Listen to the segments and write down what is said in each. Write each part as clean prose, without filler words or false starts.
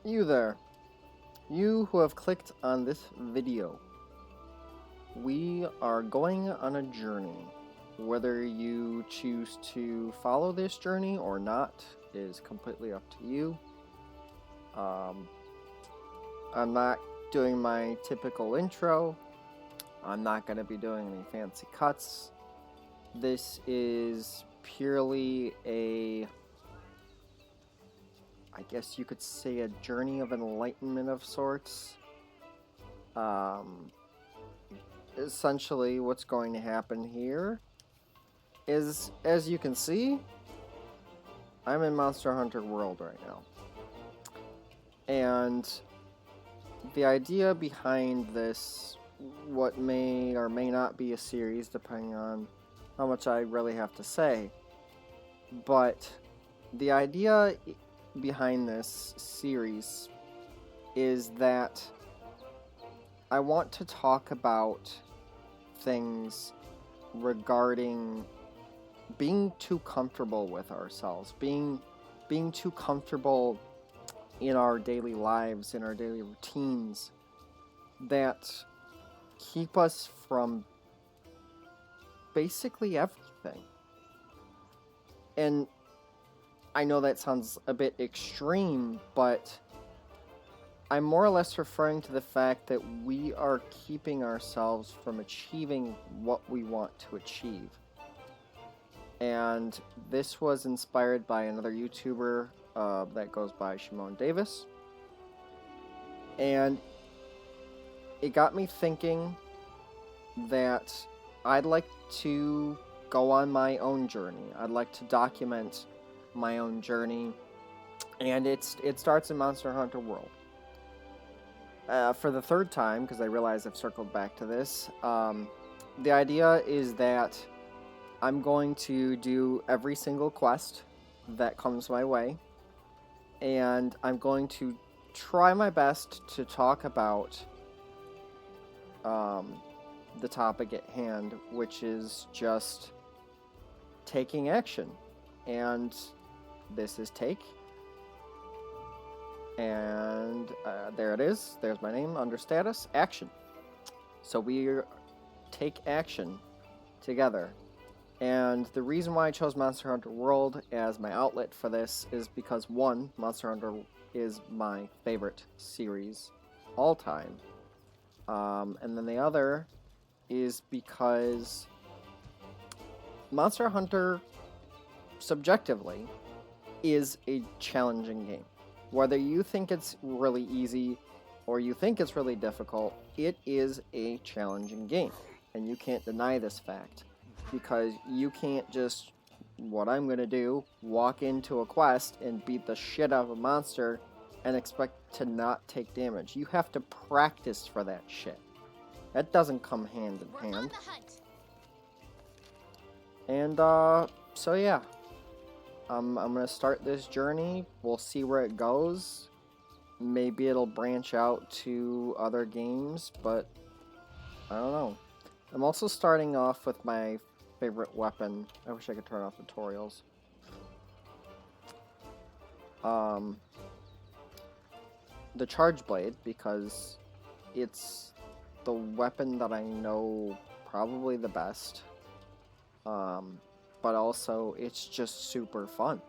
You there, you who have clicked on this video. We are going on a journey. Whether you choose to follow this journey or not is completely up to you. I'm not doing my typical intro. I'm not going to be doing any fancy cuts. This is purely I guess you could say a journey of enlightenment of sorts. Essentially what's going to happen here is, as you can see, I'm in Monster Hunter World right now. And the idea behind this, what may or may not be a series, depending on how much I really have to say, but the idea behind this series is that I want to talk about things regarding being too comfortable with ourselves, being too comfortable in our daily lives, in our daily routines, that keep us from basically everything. And I know that sounds a bit extreme, but I'm more or less referring to the fact that we are keeping ourselves from achieving what we want to achieve. And this was inspired by another YouTuber that goes by Shimon Davis. And it got me thinking that I'd like to go on my own journey. I'd like to document my own journey. And it starts in Monster Hunter World. For the third time, because I realize I've circled back to this, the idea is that I'm going to do every single quest that comes my way, and I'm going to try my best to talk about the topic at hand, which is just taking action. And this is Take. And there it is. There's my name under status. Action. So we take action together. And the reason why I chose Monster Hunter World as my outlet for this is because, one, Monster Hunter is my favorite series all time. And then the other is because Monster Hunter, subjectively, is a challenging game. Whether you think it's really easy or you think it's really difficult, it is a challenging game. And you can't deny this fact. Because you can't just, what I'm going to do, walk into a quest and beat the shit out of a monster and expect to not take damage. You have to practice for that shit. That doesn't come hand in hand. And, so yeah. I'm going to start this journey. We'll see where it goes. Maybe it'll branch out to other games, but I don't know. I'm also starting off with my favorite weapon. I wish I could turn off tutorials. The Charge Blade, because it's the weapon that I know probably the best. But also it's just super fun.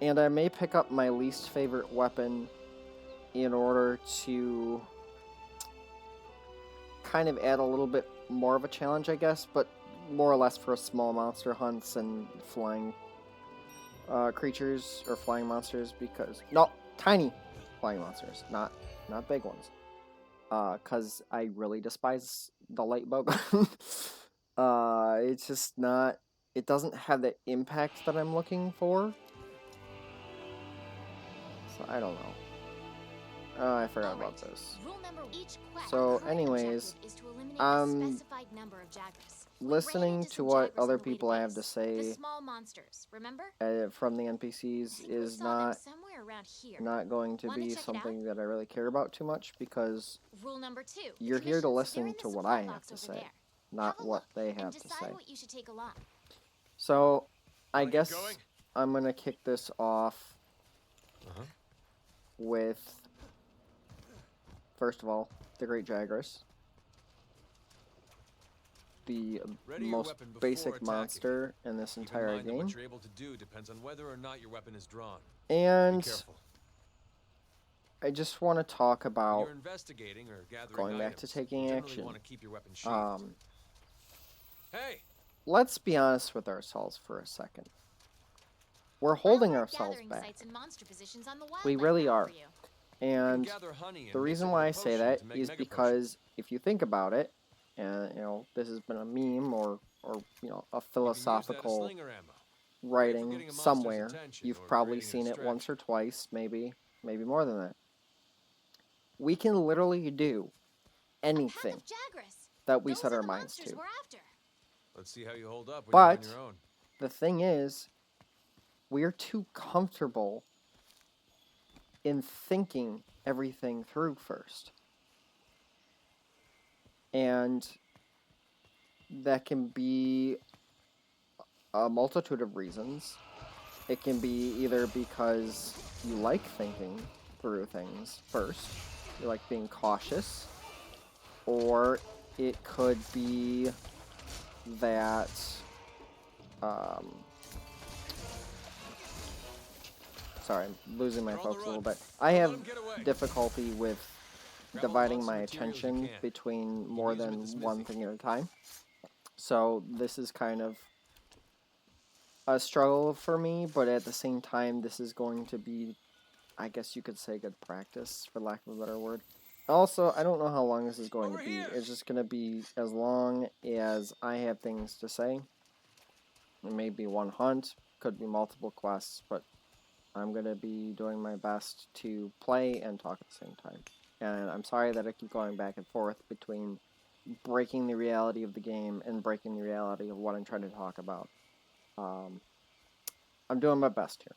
And I may pick up my least favorite weapon in order to kind of add a little bit more of a challenge, I guess, but more or less for small monster hunts and flying creatures or flying monsters, because tiny flying monsters, not big ones, because I really despise the light bowgun. It's just not, it doesn't have the impact that I'm looking for, so I don't know. Oh, I forgot about this. So anyways, I'm listening to what other people have to say from the NPCs is not going to be something that I really care about too much, because you're here to listen to what I have to say, not what they have to say. So I guess I'm going to kick this off with, first of all, the Great Jagras. The most basic monster in this entire game. What you're able to do depends on whether or not your weapon is drawn. And Be careful. I just want to talk about When you're investigating or gathering going back items, to taking you action. want to keep your weapon sheathed. Hey, let's be honest with ourselves for a second. We're holding ourselves back. We really are. And the reason why I say that is because if you think about it, and you know, this has been a meme or you know, a philosophical writing somewhere. You've probably seen it once or twice, maybe more than that. We can literally do anything that we set our minds to. Let's see how you hold up when but you're on your own. The thing is, we're too comfortable in thinking everything through first. And that can be a multitude of reasons. It can be either because you like thinking through things first, you like being cautious, or it could be that sorry, I'm losing my focus a little bit. I have difficulty with dividing my attention between more than one thing at a time. So this is kind of a struggle for me, but at the same time, this is going to be, I guess you could say, good practice, for lack of a better word. Also, I don't know how long this is going to be. It's just going to be as long as I have things to say. It may be one hunt, could be multiple quests, but I'm going to be doing my best to play and talk at the same time. And I'm sorry that I keep going back and forth between breaking the reality of the game and breaking the reality of what I'm trying to talk about. I'm doing my best here.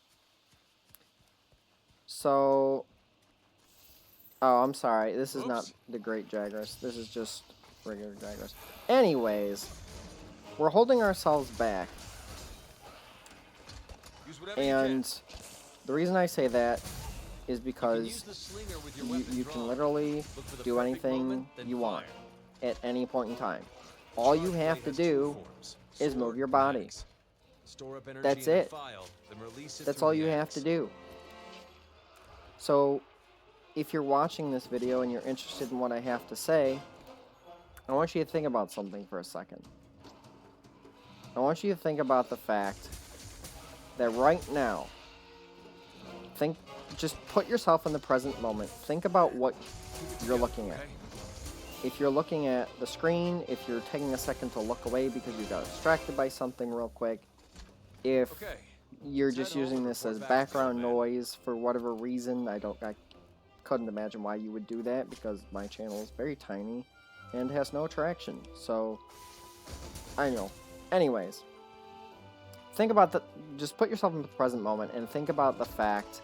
So, oh, I'm sorry. This is not the Great Jagras. This is just regular Jagras. Anyways, we're holding ourselves back. And the reason I say that is because you can literally do anything you want at any point in time. All you have to do is move your body. That's it. That's all you have to do. So, if you're watching this video and you're interested in what I have to say, I want you to think about something for a second. I want you to think about the fact that right now, just put yourself in the present moment. Think about what you're looking at. If you're looking at the screen, if you're taking a second to look away because you got distracted by something real quick, if you're just using this as background noise for whatever reason, I couldn't imagine why you would do that, because my channel is very tiny and has no traction. So, I know. Anyways, think about just put yourself in the present moment and think about the fact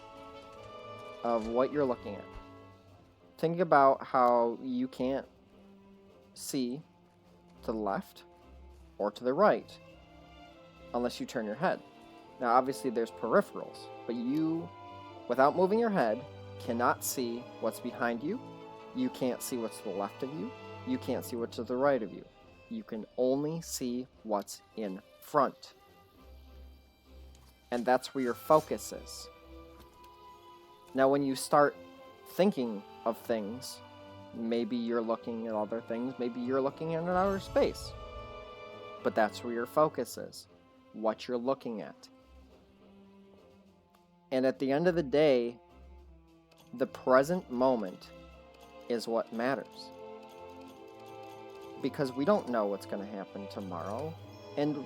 of what you're looking at. Think about how you can't see to the left or to the right unless you turn your head. Now, obviously, there's peripherals, but you, without moving your head, cannot see what's behind you. You can't see what's to the left of you. You can't see what's to the right of you. You can only see what's in front. And that's where your focus is. Now, when you start thinking of things, maybe you're looking at other things, maybe you're looking at outer space. But that's where your focus is, what you're looking at. And at the end of the day, the present moment is what matters. Because we don't know what's going to happen tomorrow. And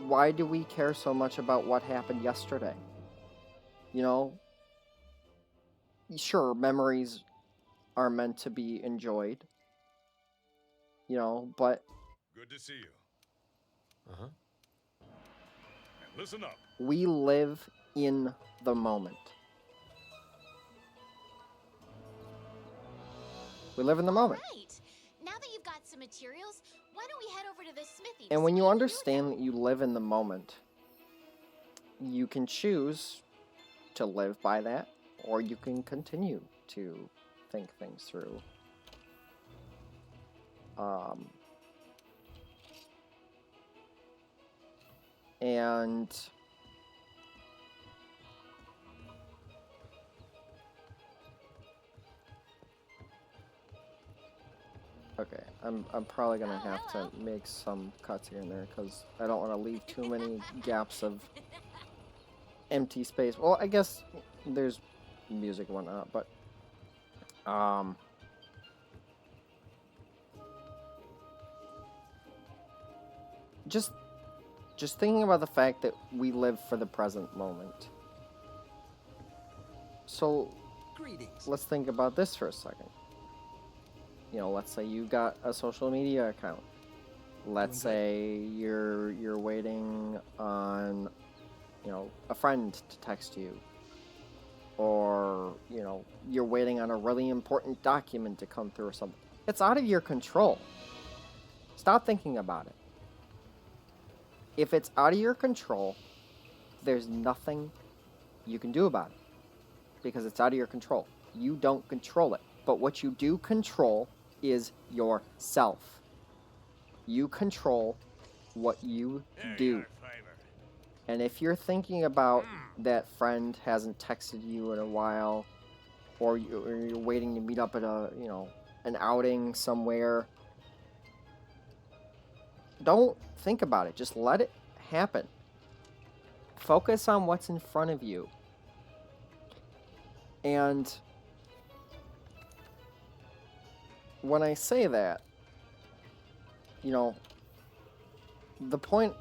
why do we care so much about what happened yesterday? You know, sure, memories are meant to be enjoyed. You know, but... Good to see you. And listen up. We live in the moment. We live in the moment. Right. Now that you've got some materials, why don't we head over to the smithy? And when you understand that you live in the moment, you can choose to live by that, or you can continue to think things through. And okay, I'm probably gonna have to make some cuts here and there because I don't want to leave too many gaps of empty space. Well, I guess there's music and whatnot, but just thinking about the fact that we live for the present moment. So Greetings. let's think about this for a second. You know, let's say you got a social media account. Let's say you're waiting on, you know, a friend to text you. Or, you know, you're waiting on a really important document to come through or something. It's out of your control. Stop thinking about it. If it's out of your control, there's nothing you can do about it. Because it's out of your control. You don't control it. But what you do control is yourself. You control what you do. And if you're thinking about that friend hasn't texted you in a while, or you're waiting to meet up at a, you know, an outing somewhere, don't think about it. Just let it happen. Focus on what's in front of you. And when I say that, you know, the point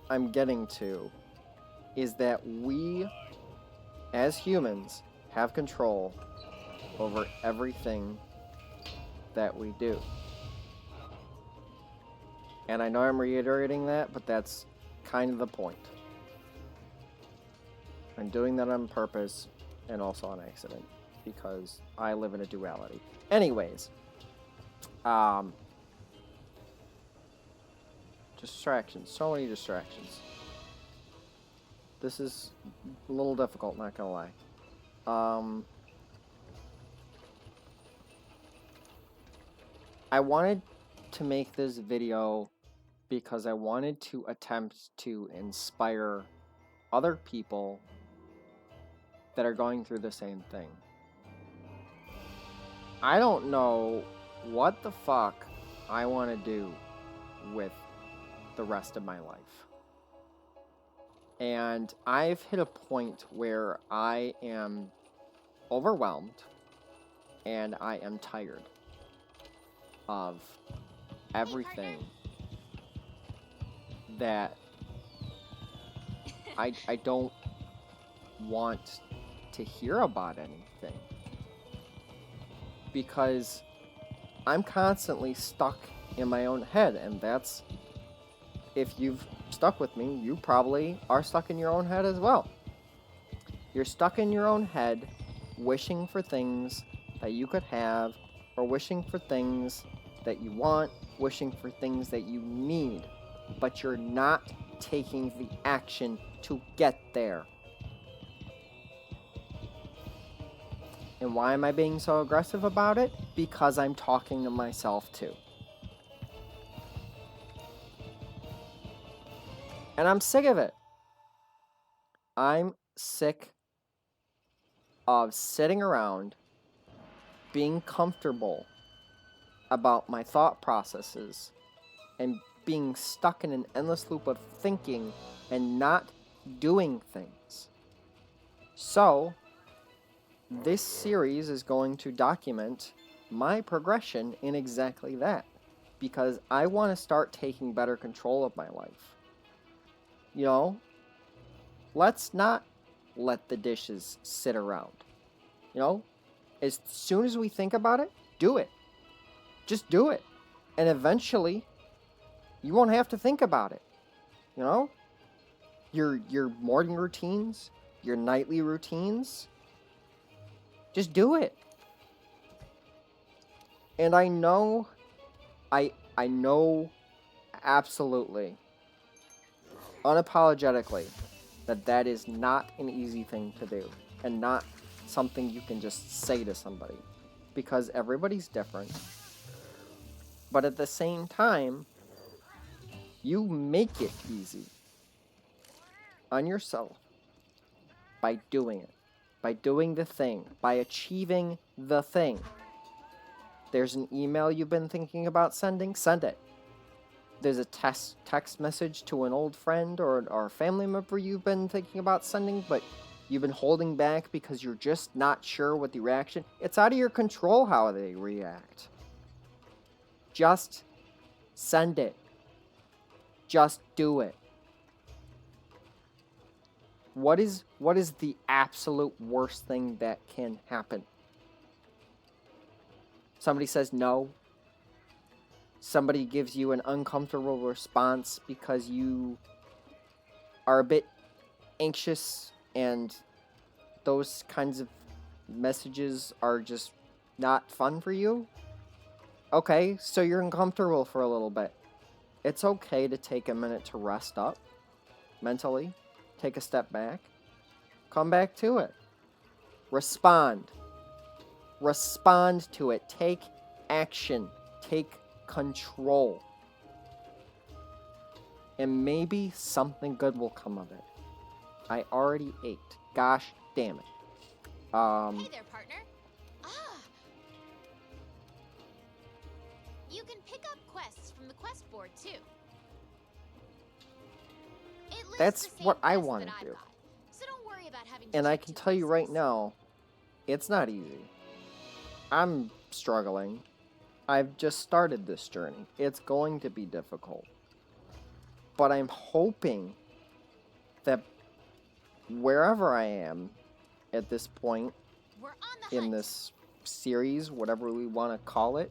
I'm getting to is that we, as humans, have control over everything that we do. And I know I'm reiterating that, but that's kind of the point. I'm doing that on purpose and also on accident because I live in a duality. Anyways, distractions. So many distractions. This is a little difficult, not gonna lie. I wanted to make this video because I wanted to attempt to inspire other people that are going through the same thing. I don't know what the fuck I want to do with the rest of my life. And I've hit a point where I am overwhelmed and I am tired of everything that I don't want to hear about anything. Because I'm constantly stuck in my own head, and that's, if you've stuck with me, you probably are stuck in your own head as well. You're stuck in your own head, wishing for things that you could have, or wishing for things that you want, wishing for things that you need, but you're not taking the action to get there. And why am I being so aggressive about it? Because I'm talking to myself too. And I'm sick of it. I'm sick of sitting around being comfortable about my thought processes and being stuck in an endless loop of thinking and not doing things. So, this series is going to document my progression in exactly that, because I want to start taking better control of my life. You know, let's not let the dishes sit around. You know, as soon as we think about it, do it. Just do it. And eventually, you won't have to think about it. You know, your morning routines, your nightly routines, just do it. And I know absolutely, unapologetically, that is not an easy thing to do. And not something you can just say to somebody, because everybody's different. But at the same time, you make it easy on yourself by doing it, by doing the thing, by achieving the thing. There's an email you've been thinking about sending, send it. There's a text message to an old friend or a family member you've been thinking about sending, but you've been holding back because you're just not sure what the reaction. It's out of your control how they react. Just send it. Just do it. What is the absolute worst thing that can happen? Somebody says no. Somebody gives you an uncomfortable response because you are a bit anxious, and those kinds of messages are just not fun for you. Okay, so you're uncomfortable for a little bit. It's okay to take a minute to rest up mentally, take a step back, come back to it. Respond. Respond to it. Take action. Take control. And maybe something good will come of it. I already ate. Gosh damn it. Hey there, partner. Ah. You can pick up quests from the quest board too. It lists That's the same what I quests want that to I've do. got, so don't worry about having to And I check can two tell you right places. now, it's not easy. I'm struggling. I've just started this journey. It's going to be difficult. But I'm hoping that wherever I am at this point We're on the in hunt. this series, whatever we want to call it,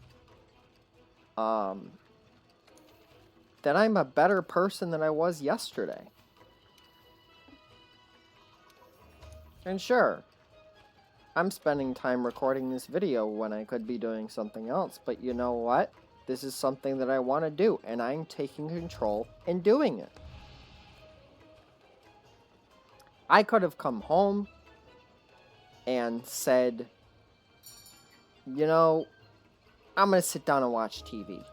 that I'm a better person than I was yesterday. And sure, I'm spending time recording this video when I could be doing something else, but you know what? This is something that I want to do, and I'm taking control and doing it. I could have come home and said, you know, I'm going to sit down and watch TV. You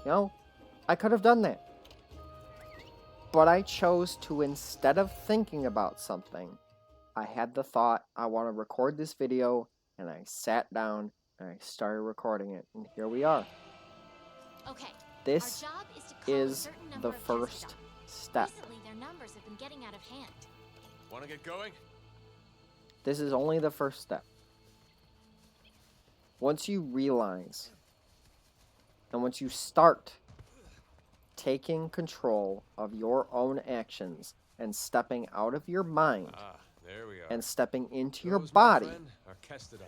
know, I could have done that. But I chose to, instead of thinking about something, I had the thought, I want to record this video, and I sat down and I started recording it, and here we are. Okay. This Our job is to call a is certain number the of first guests. step. Recently, their numbers have been getting out of hand. Want to get going? This is only the first step. Once you realize, and once you start taking control of your own actions and stepping out of your mind Ah, there we are. and stepping into your Those, my body friend, are Kestodon.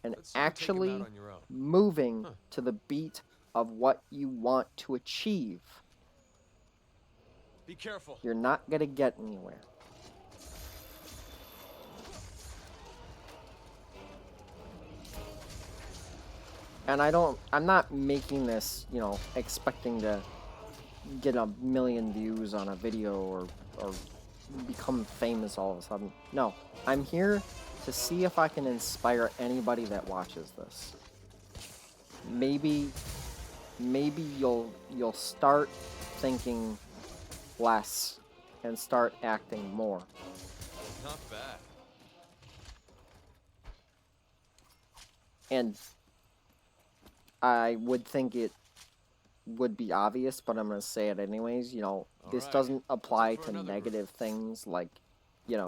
and Let's see you take 'em actually out on your own. moving to the beat of what you want to achieve, Be careful. you're not going to get anywhere. And I'm not making this, expecting to get a million views on a video or become famous all of a sudden. No, I'm here to see if I can inspire anybody that watches this. Maybe you'll start thinking less and start acting more. Not bad. And I would think it would be obvious, but I'm going to say it anyways. This Alright, doesn't apply let's look for to another negative things like,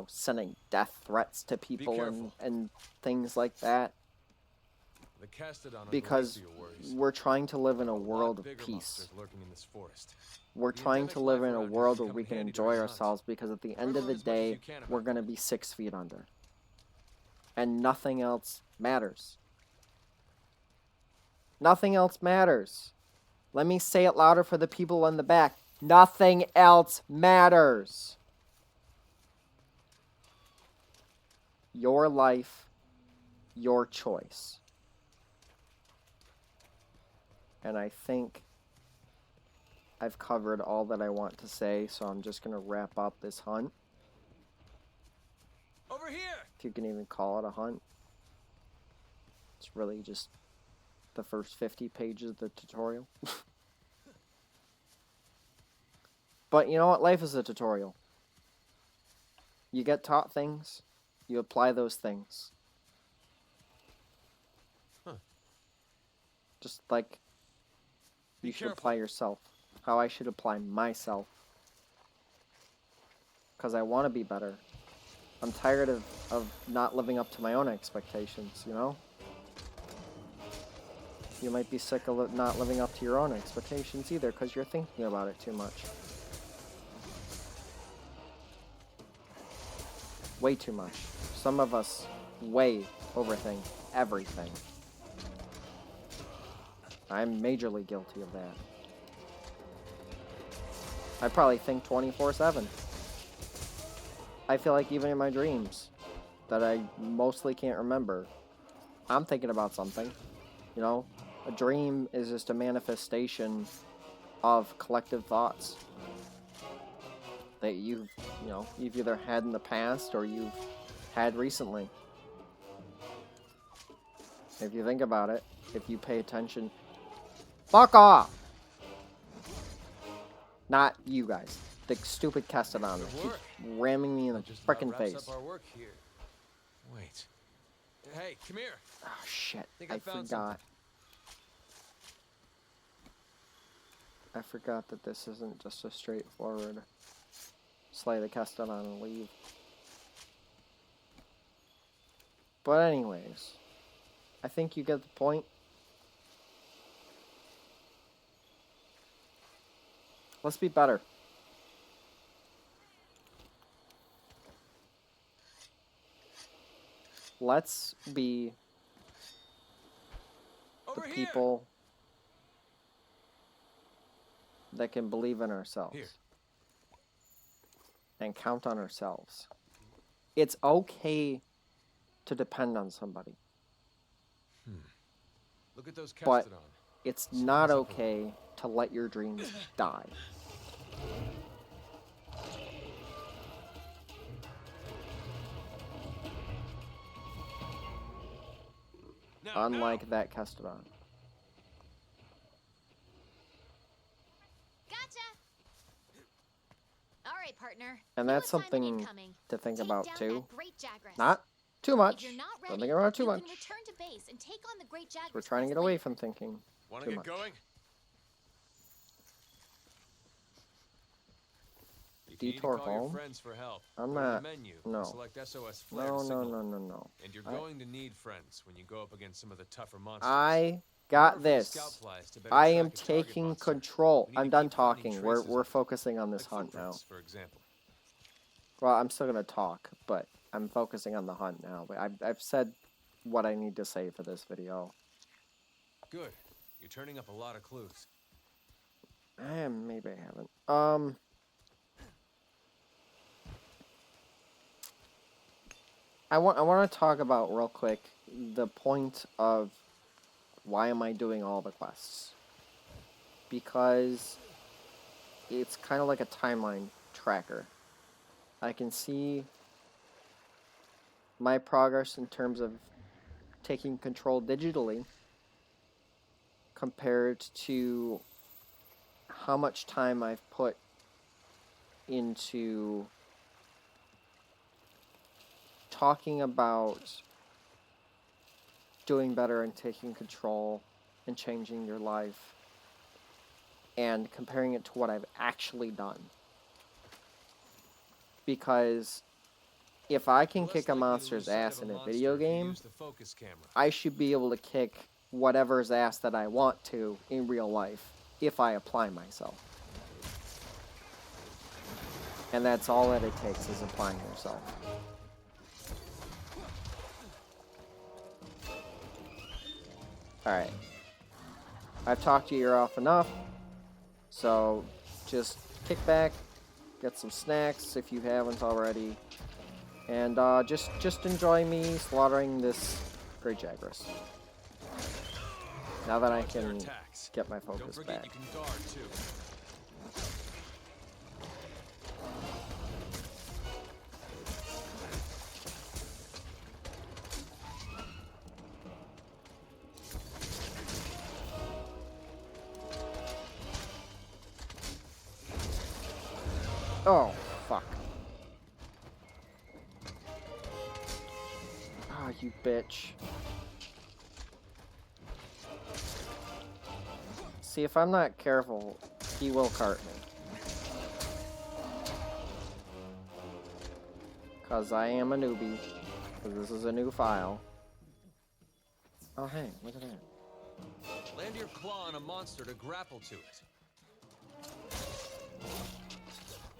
sending death threats to people careful. and things like that. The Kestodon Because we're trying to live in a world of peace. Lurking in this forest. We're The trying to endemic live in a life around here world can where come we in can handy enjoy during hunts. ourselves, because at the end of Learn the as much as you day, can about we're going to be 6 feet under. And nothing else matters. Nothing else matters. Let me say it louder for the people in the back. Nothing else matters. Your life, your choice. And I think I've covered all that I want to say, so I'm just going to wrap up this hunt. Over here! if you can even call it a hunt. It's really just the first 50 pages of the tutorial. But you know what? Life is a tutorial. You get taught things, you apply those things. Huh. Just like you should apply yourself. How I should apply myself. Because I want to be better. I'm tired of not living up to my own expectations, you know? You might be sick of not living up to your own expectations either, because you're thinking about it too much. Way too much. Some of us way overthink everything. I'm majorly guilty of that. I probably think 24/7. I feel like even in my dreams that I mostly can't remember, I'm thinking about something. You know, a dream is just a manifestation of collective thoughts that you've either had in the past or you've had recently. If you think about it, if you pay attention, fuck off! Not you guys. The stupid Castellano keeps ramming me in the frickin' face. Up our work here. Wait. Hey, come here. Oh shit, I forgot. I forgot that this isn't just a straightforward slay the Castellano and leave. But anyways, I think you get the point. Let's be better. Let's be the people that can believe in ourselves and count on ourselves. It's okay to depend on somebody. Look at those but it's not okay to let your dreams die. Unlike that Castellan. Gotcha. All right, partner. And that's something to think about too. Not too much. Don't think about it too much. We're trying to get away from thinking too much. Going? Detour home? I'm not. No. No. And you're going to need friends when you go up against some of the tougher monsters. I got this. I am taking control. I'm done talking. We're focusing on this hunt now. For example. Well, I'm still gonna talk, but I'm focusing on the hunt now. But I've said what I need to say for this video. Good. You're turning up a lot of clues. Maybe I haven't. I want to talk about real quick the point of why am I doing all the quests? Because it's kind of like a timeline tracker. I can see my progress in terms of taking control digitally compared to how much time I've put into talking about doing better and taking control and changing your life and comparing it to what I've actually done. Because if I can kick a monster's ass in a video game, I should be able to kick whatever's ass that I want to in real life if I apply myself. And that's all that it takes, is applying yourself. Alright. I've talked your ear off enough, so just kick back, get some snacks if you haven't already, and just enjoy me slaughtering this Great Jagras. Now that I can get my focus back. Oh, fuck. Ah, you bitch. See, if I'm not careful, he will cart me. Because I am a newbie. Because this is a new file. Oh, hey, look at that. Land your claw on a monster to grapple to it.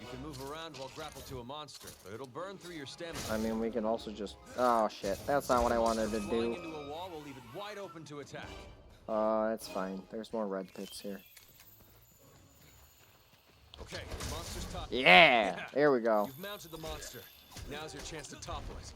You can move around while grappled to a monster, but it'll burn through your stamina. I mean, we can also just... Oh, shit. That's not what I wanted to Flying do. into a wall will leave it wide open to attack. That's fine. There's more red pits here. Okay, the monster's top. Yeah! There we go. You've mounted the monster. Now's your chance to topple it.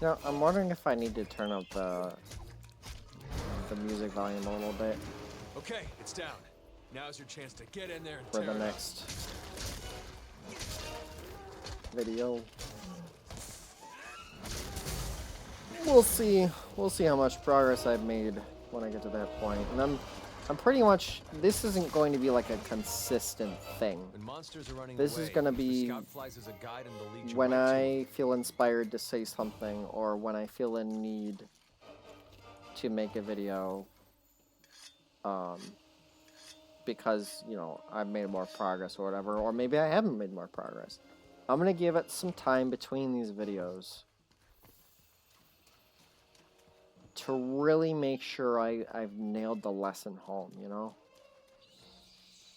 Now, I'm wondering if I need to turn up the music volume a little bit Okay, it's down. Now's your chance to get in there and for tear the it up. next video. We'll see. We'll see how much progress I've made when I get to that point. And I'm pretty much... This isn't going to be like a consistent thing. When monsters are running This away, is gonna the be scout flies as a guide and they'll lead you when right to I it. feel inspired to say something, or when I feel in need to make a video, because, you know, I've made more progress or whatever, or maybe I haven't made more progress. I'm gonna give it some time between these videos to really make sure I've nailed the lesson home, you know?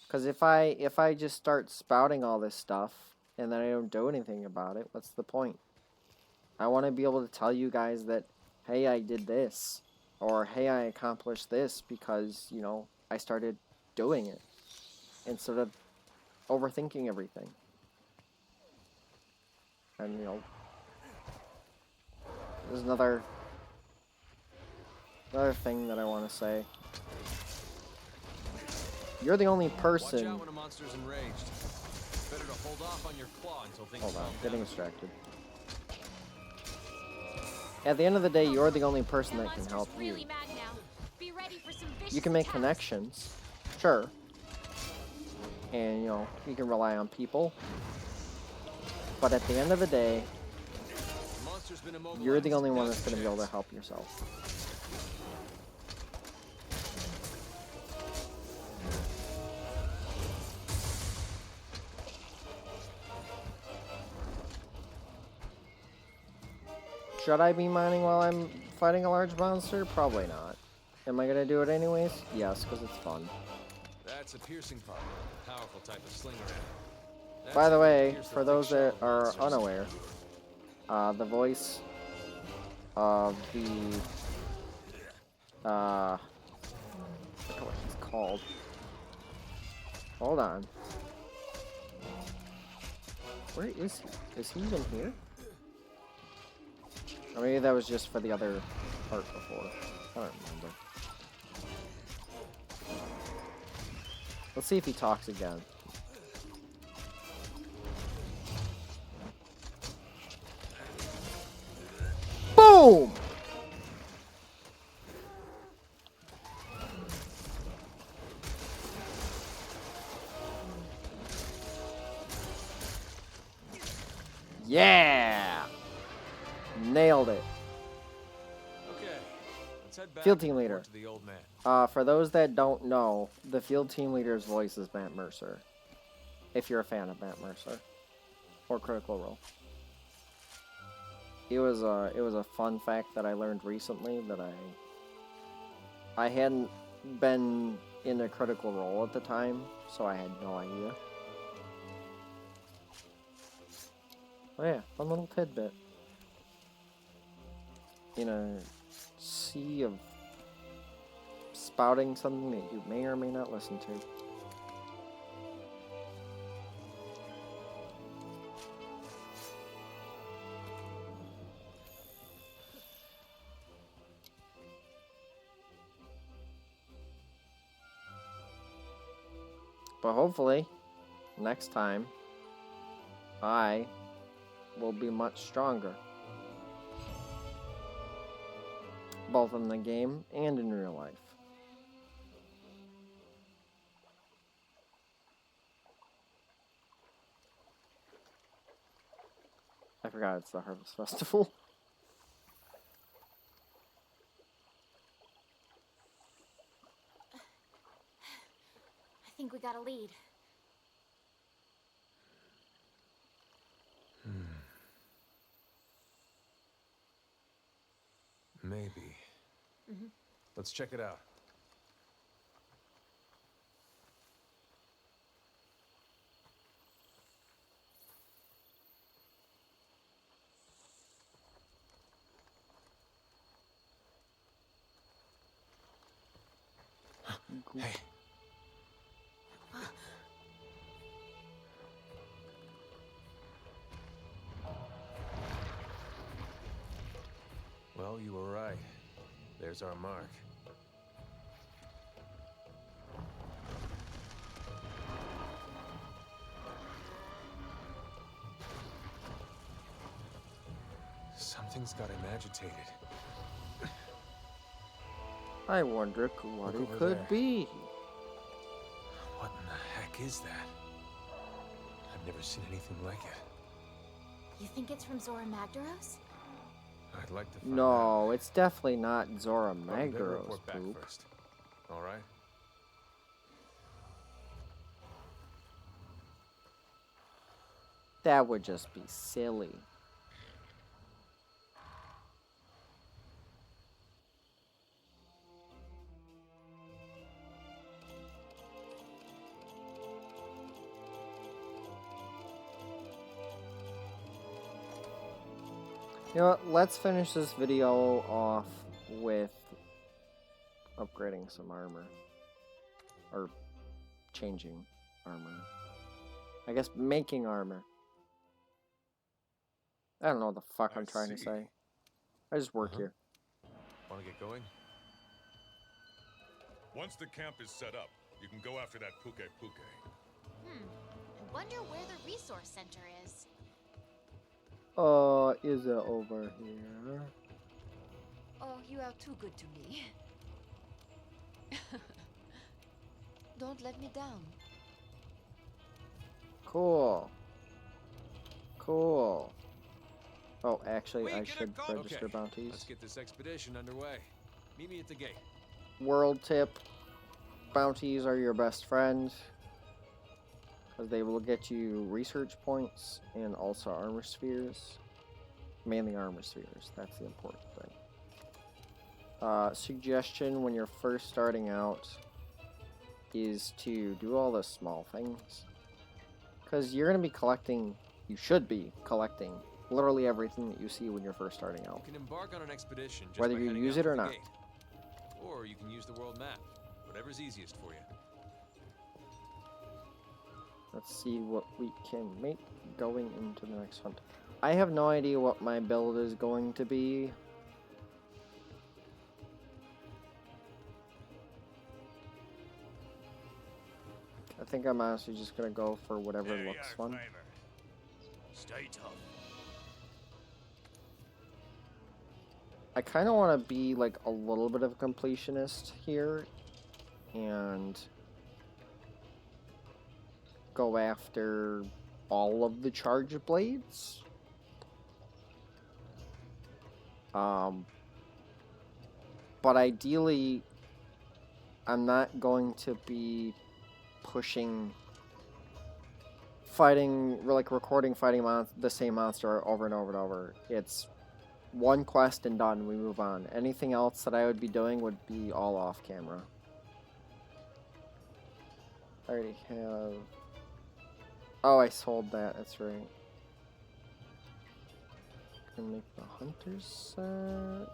Because if I just start spouting all this stuff and then I don't do anything about it, what's the point? I want to be able to tell you guys that, hey, I did this, or hey, I accomplished this because, you know, I started doing it instead of overthinking everything. And, you know, there's another thing that I want to say. You're the only Watch person... out when a monster's enraged. It's better to hold off on your claw until things Hold on, calm getting down. distracted. At the end of the day, you're the only person that can monster's help you. really mad now. Be ready for some vicious You can make attacks. connections, sure. And, you know, you can rely on people. But at the end of the day, The monster's been immobilized. you're the only one Now's that's going to your be able to chance. help yourself. Should I be mining while I'm fighting a large monster? Probably not. Am I going to do it anyways? Yes, because it's fun. That's a piercing part. Powerful type of slinger arrow. That's By the able to way, pierce the for thick those shell that of are monsters. unaware, the voice of the... I forget what he's called. Hold on. Where is he? Is he even here? Or maybe that was just for the other part before. I don't remember. Let's see if he talks again. Boom! Yeah! Nailed it. Okay, let's head back Field and team report leader. to the old man. For those that don't know, the field team leader's voice is Matt Mercer. If you're a fan of Matt Mercer. Or Critical Role. It was a fun fact that I learned recently that I hadn't been in a Critical Role at the time, so I had no idea. Oh yeah, fun little tidbit. In a sea of spouting something that you may or may not listen to. But hopefully, next time, I will be much stronger. Both in the game and in real life. I forgot it's the Harvest Festival. I think we got a lead. Maybe. Let's check it out. Hey. Well, you were right. There's our mark. Something's got him agitated. I wonder what Look it over could there. be. What in the heck is that? I've never seen anything like it. You think it's from Zora Magdaros? I'd like to find out. No, it's definitely not Zora But we better Magdaros report back poop. first. All right? That would just be silly. You know what, let's finish this video off with upgrading some armor. Or changing armor. I guess making armor. I don't know what the fuck I'm trying to say. I just work here. Want to get going? Once the camp is set up, you can go after that Puke Puke. I wonder where the resource center is. Is it over here? Oh, you are too good to me. Don't let me down. Cool. Cool. Oh, actually, We I get a should call. register Okay, bounties. Let's get this expedition underway. Meet me at the gate. World tip. Bounties are your best friend. Because they will get you research points and also armor spheres. Mainly armor spheres. That's the important thing. Suggestion when you're first starting out is to do all the small things. Because you're going to be collecting, you should be collecting literally everything that you see when you're first starting out. You can embark on an expedition just Whether by you heading use out it or through the not. gate. Or you can use the world map. Whatever's easiest for you. Let's see what we can make going into the next hunt. I have no idea what my build is going to be. I think I'm honestly just gonna go for whatever looks fun. Stay tough. I kind of want to be like a little bit of a completionist here and go after all of the charge blades. But ideally, I'm not going to be pushing fighting, like recording fighting the same monster over and over and over. It's one quest and done, we move on. Anything else that I would be doing would be all off camera. I already have... Oh, I sold that, that's right. Can make the hunter set.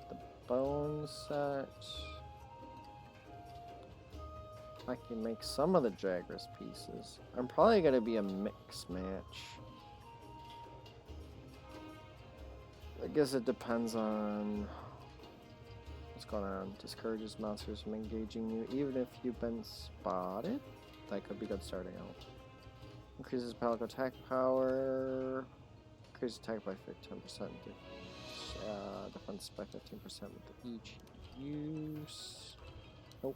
The bone set. I can make some of the Jagras pieces. I'm probably gonna be a mix match. I guess it depends on what's going on. Discourages monsters from engaging you, even if you've been spotted. That could be good starting out. Increases pellet attack power. Increases attack by 10%. Defense by 15% with each use. Nope.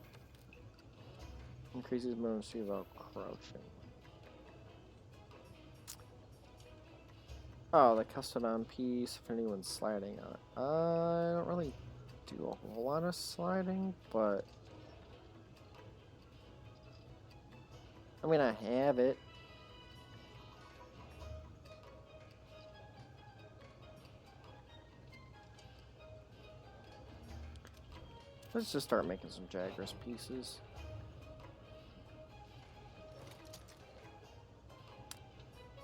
Increases mobility while crouching. Oh, the custom on piece if anyone's sliding on it. I don't really do a whole lot of sliding, but I mean, I have it. Let's just start making some Jagras pieces.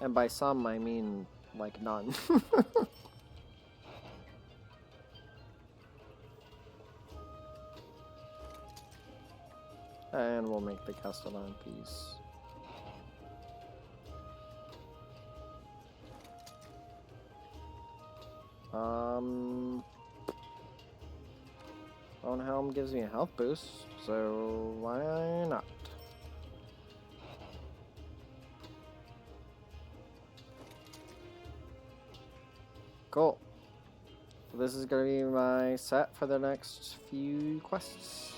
And by some, I mean, like, none. And we'll make the custom on piece. Bone Helm gives me a health boost, so why not? Cool. So this is going to be my set for the next few quests.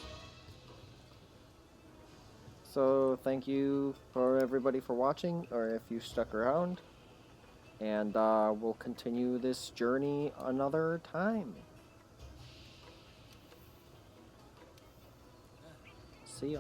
So thank you for everybody for watching, or if you stuck around. And we'll continue this journey another time. See ya.